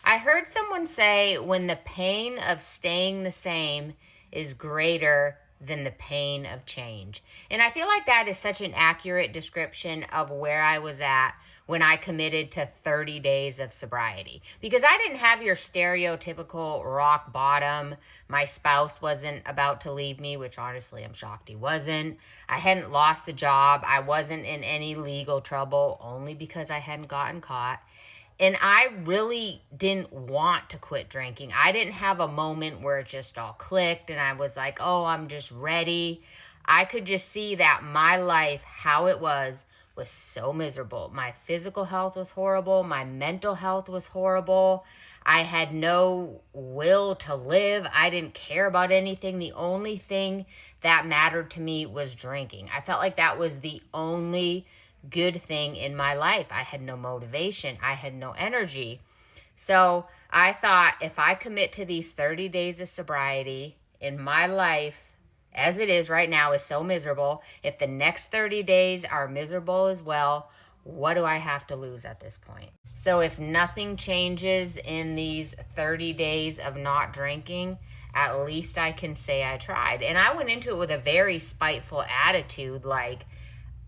I heard someone say when the pain of staying the same is greater than the pain of change. And I feel like that is such an accurate description of where I was at when I committed to 30 days of sobriety. Because I didn't have your stereotypical rock bottom. My spouse wasn't about to leave me, which honestly I'm shocked he wasn't. I hadn't lost a job. I wasn't in any legal trouble only because I hadn't gotten caught. And I really didn't want to quit drinking. I didn't have a moment where it just all clicked and I was like, oh, I'm just ready. I could just see that my life, how it was so miserable. My physical health was horrible. My mental health was horrible. I had no will to live. I didn't care about anything. The only thing that mattered to me was drinking. I felt like that was the only good thing in my life. I had no motivation, I had no energy. So I thought if I commit to these 30 days of sobriety in my life, as it is right now, is so miserable. If the next 30 days are miserable as well, what do I have to lose at this point? So if nothing changes in these 30 days of not drinking, at least I can say I tried. And I went into it with a very spiteful attitude, like,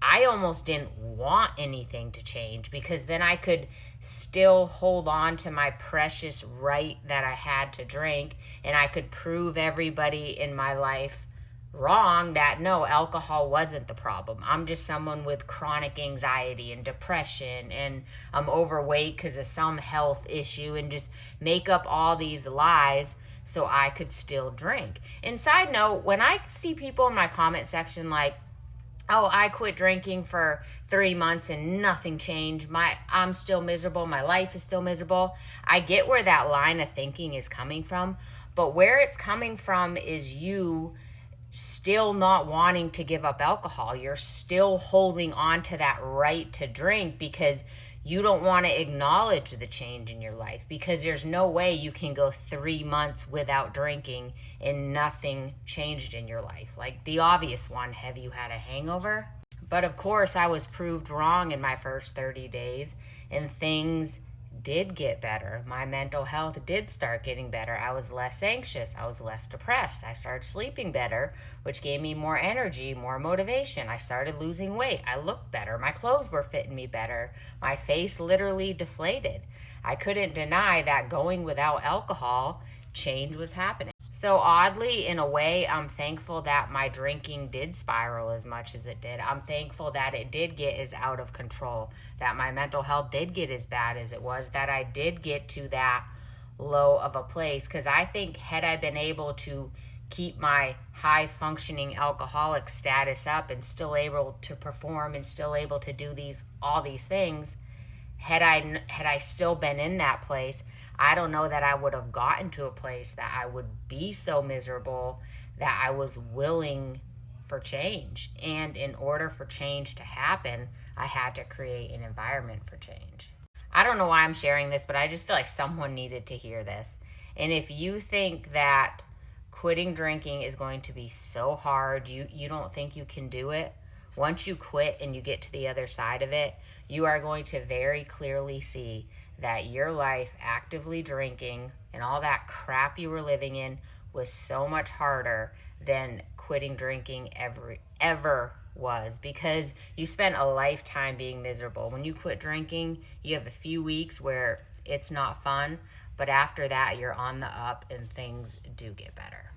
I almost didn't want anything to change because then I could still hold on to my precious right that I had to drink, and I could prove everybody in my life wrong that no, alcohol wasn't the problem. I'm just someone with chronic anxiety and depression, and I'm overweight because of some health issue, and just make up all these lies so I could still drink. And side note, when I see people in my comment section like, oh, I quit drinking for 3 months and nothing changed. I'm still miserable. My life is still miserable. I get where that line of thinking is coming from, but where it's coming from is you still not wanting to give up alcohol. You're still holding on to that right to drink because you don't want to acknowledge the change in your life, because there's no way you can go 3 months without drinking and nothing changed in your life. Like the obvious one, have you had a hangover? But of course, I was proved wrong in my first 30 days, and things did get better. My mental health did start getting better. I was less anxious. I was less depressed. I started sleeping better, which gave me more energy, more motivation. I started losing weight. I looked better. My clothes were fitting me better. My face literally deflated. I couldn't deny that going without alcohol, change was happening. So oddly, in a way, I'm thankful that my drinking did spiral as much as it did. I'm thankful that it did get as out of control, that my mental health did get as bad as it was, that I did get to that low of a place. Because I think had I been able to keep my high functioning alcoholic status up and still able to perform and still able to do all these things, had I still been in that place, I don't know that I would have gotten to a place that I would be so miserable that I was willing for change. And in order for change to happen, I had to create an environment for change. I don't know why I'm sharing this, but I just feel like someone needed to hear this. And if you think that quitting drinking is going to be so hard, you don't think you can do it, once you quit and you get to the other side of it, you are going to very clearly see that your life actively drinking and all that crap you were living in was so much harder than quitting drinking ever was, because you spent a lifetime being miserable. When you quit drinking, you have a few weeks where it's not fun, but after that, you're on the up and things do get better.